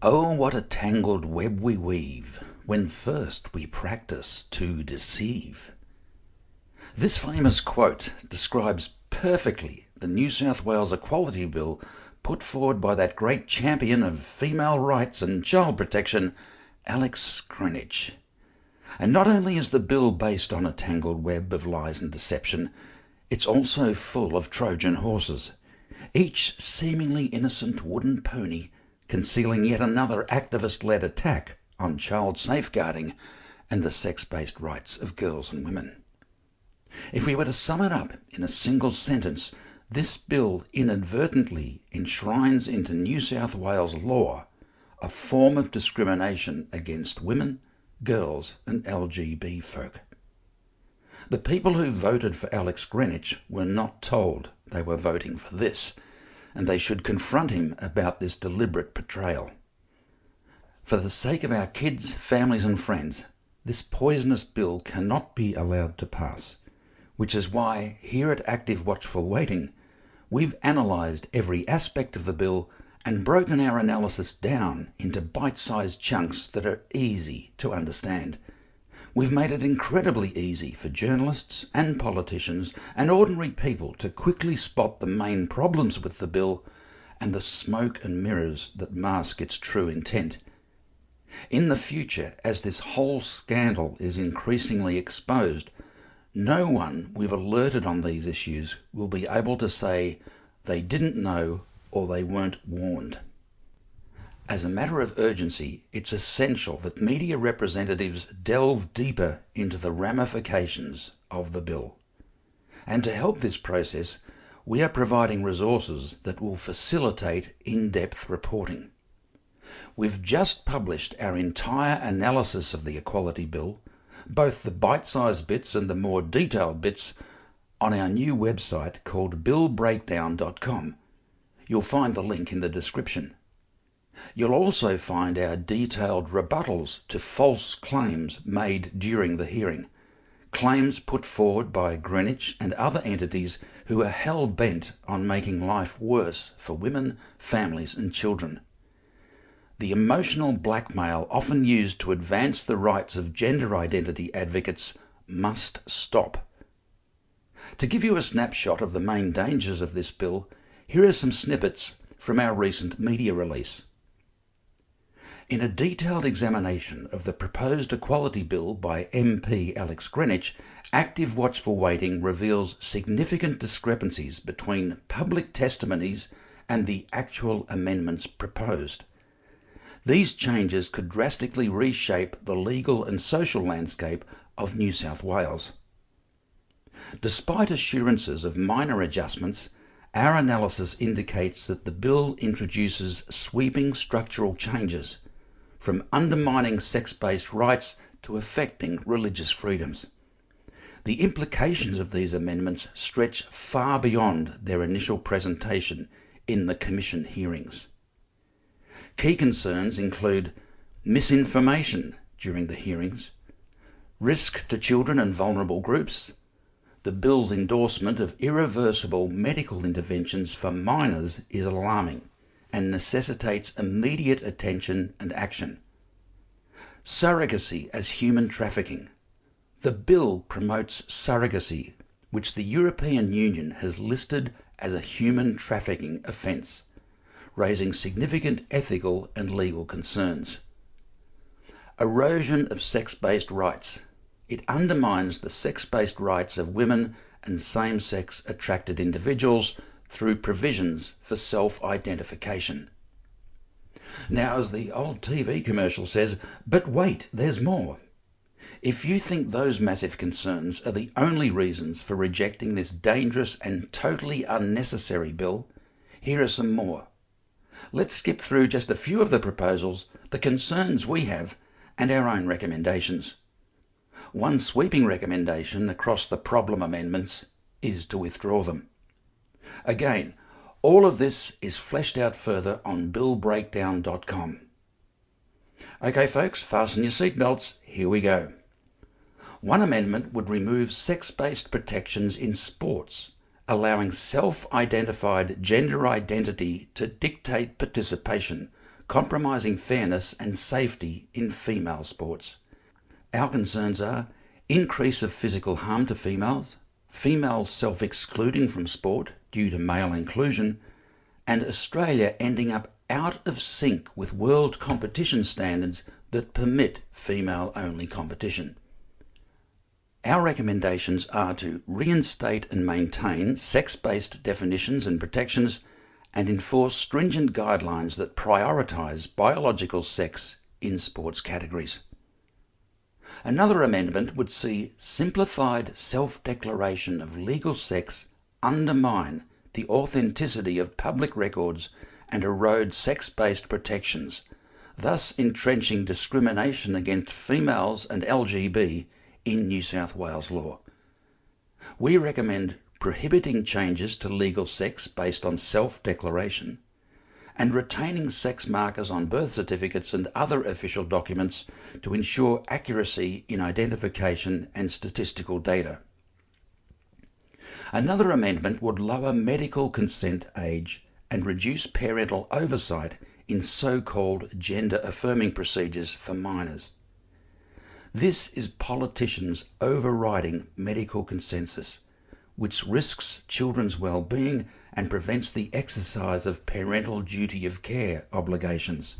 Oh, what a tangled web we weave when first we practice to deceive. This famous quote describes perfectly the New South Wales Equality Bill put forward by that great champion of female rights and child protection, Alex Greenwich. And not only is the bill based on a tangled web of lies and deception, it's also full of Trojan horses, each seemingly innocent wooden pony concealing yet another activist-led attack on child safeguarding and the sex-based rights of girls and women. If we were to sum it up in a single sentence, this bill inadvertently enshrines into New South Wales law a form of discrimination against women, girls and LGB folk. The people who voted for Alex Greenwich were not told they were voting for this, and they should confront him about this deliberate betrayal. For the sake of our kids, families and friends, this poisonous bill cannot be allowed to pass, which is why here at Active Watchful Waiting we've analysed every aspect of the bill and broken our analysis down into bite-sized chunks that are easy to understand. We've made it incredibly easy for journalists and politicians and ordinary people to quickly spot the main problems with the bill and the smoke and mirrors that mask its true intent. In the future, as this whole scandal is increasingly exposed, no one we've alerted on these issues will be able to say they didn't know or they weren't warned. As a matter of urgency, it's essential that media representatives delve deeper into the ramifications of the bill. And to help this process, we are providing resources that will facilitate in-depth reporting. We've just published our entire analysis of the Equality Bill, both the bite-sized bits and the more detailed bits, on our new website called billbreakdown.com. You'll find the link in the description. You'll also find our detailed rebuttals to false claims made during the hearing, claims put forward by Greenwich and other entities who are hell-bent on making life worse for women, families and children. The emotional blackmail often used to advance the rights of gender identity advocates must stop. To give you a snapshot of the main dangers of this bill, here are some snippets from our recent media release. In a detailed examination of the proposed Equality Bill by MP Alex Greenwich, Active Watchful Waiting reveals significant discrepancies between public testimonies and the actual amendments proposed. These changes could drastically reshape the legal and social landscape of New South Wales. Despite assurances of minor adjustments, our analysis indicates that the bill introduces sweeping structural changes, from undermining sex-based rights to affecting religious freedoms. The implications of these amendments stretch far beyond their initial presentation in the Commission hearings. Key concerns include misinformation during the hearings, risk to children and vulnerable groups, the bill's endorsement of irreversible medical interventions for minors is alarming and necessitates immediate attention and action. Surrogacy as human trafficking. The bill promotes surrogacy, which the European Union has listed as a human trafficking offence, raising significant ethical and legal concerns. Erosion of sex-based rights. It undermines the sex-based rights of women and same-sex attracted individuals through provisions for self-identification. Now, as the old TV commercial says, but wait, there's more. If you think those massive concerns are the only reasons for rejecting this dangerous and totally unnecessary bill, here are some more. Let's skip through just a few of the proposals, the concerns we have, and our own recommendations. One sweeping recommendation across the problem amendments is to withdraw them. Again, all of this is fleshed out further on billbreakdown.com. Okay folks, fasten your seatbelts, here we go. One amendment would remove sex-based protections in sports, allowing self-identified gender identity to dictate participation, compromising fairness and safety in female sports. Our concerns are increase of physical harm to females, females self-excluding from sport due to male inclusion, and Australia ending up out of sync with world competition standards that permit female-only competition. Our recommendations are to reinstate and maintain sex-based definitions and protections and enforce stringent guidelines that prioritise biological sex in sports categories. Another amendment would see simplified self-declaration of legal sex undermine the authenticity of public records and erode sex-based protections, thus entrenching discrimination against females and LGB in New South Wales law. We recommend prohibiting changes to legal sex based on self-declaration and retaining sex markers on birth certificates and other official documents to ensure accuracy in identification and statistical data. Another amendment would lower medical consent age and reduce parental oversight in so-called gender-affirming procedures for minors. This is politicians overriding medical consensus, which risks children's well-being and prevents the exercise of parental duty of care obligations.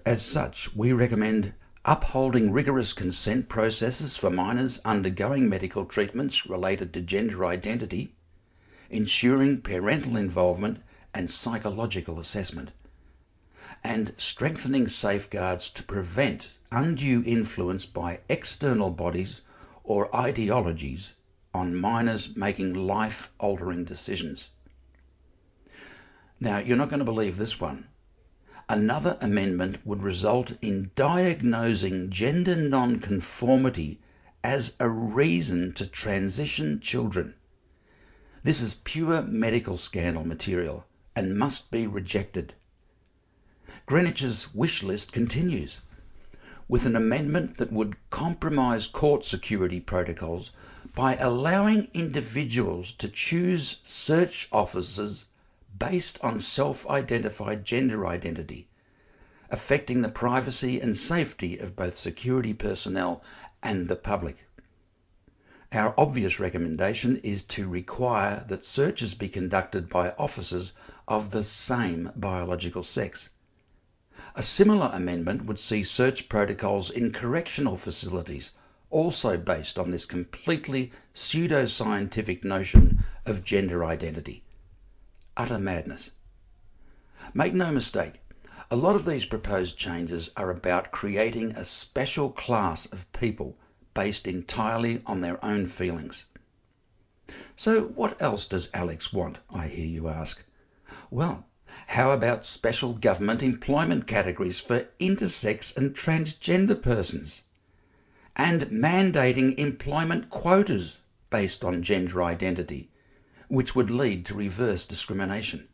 As such, we recommend upholding rigorous consent processes for minors undergoing medical treatments related to gender identity, ensuring parental involvement and psychological assessment, and strengthening safeguards to prevent undue influence by external bodies or ideologies on minors making life-altering decisions. Now, you're not going to believe this one. Another amendment would result in diagnosing gender non-conformity as a reason to transition children. This is pure medical scandal material and must be rejected. Greenwich's wish list continues, with an amendment that would compromise court security protocols by allowing individuals to choose search officers based on self-identified gender identity, affecting the privacy and safety of both security personnel and the public. Our obvious recommendation is to require that searches be conducted by officers of the same biological sex. A similar amendment would see search protocols in correctional facilities also based on this completely pseudo-scientific notion of gender identity. Utter madness. Make no mistake, a lot of these proposed changes are about creating a special class of people based entirely on their own feelings. So what else does Alex want, I hear you ask? Well, how about special government employment categories for intersex and transgender persons? And mandating employment quotas based on gender identity, which would lead to reverse discrimination.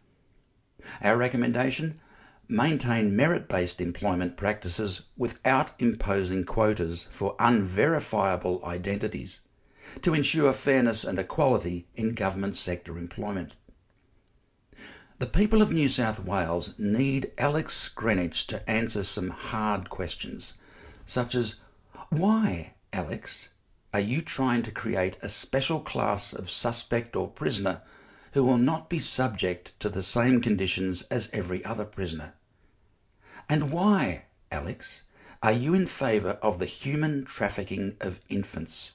Our recommendation? Maintain merit-based employment practices without imposing quotas for unverifiable identities to ensure fairness and equality in government sector employment. The people of New South Wales need Alex Greenwich to answer some hard questions, such as, why, Alex, are you trying to create a special class of suspect or prisoner who will not be subject to the same conditions as every other prisoner? And why, Alex, are you in favour of the human trafficking of infants?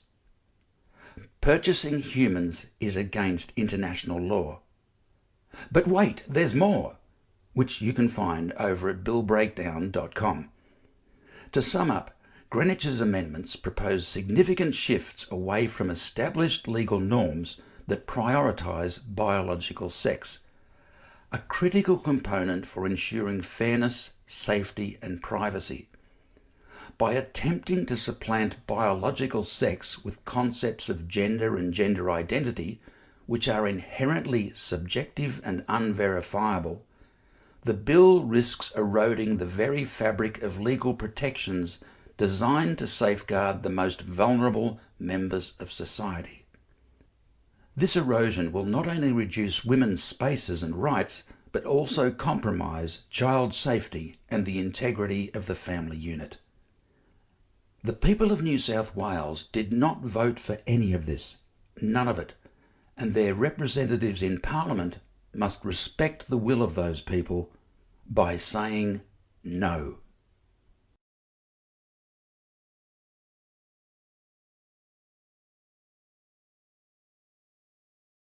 Purchasing humans is against international law. But wait, there's more, which you can find over at billbreakdown.com. To sum up, Greenwich's amendments propose significant shifts away from established legal norms that prioritise biological sex, a critical component for ensuring fairness, safety and privacy. By attempting to supplant biological sex with concepts of gender and gender identity, which are inherently subjective and unverifiable, the bill risks eroding the very fabric of legal protections designed to safeguard the most vulnerable members of society. This erosion will not only reduce women's spaces and rights, but also compromise child safety and the integrity of the family unit. The people of New South Wales did not vote for any of this, none of it, and their representatives in Parliament must respect the will of those people by saying no.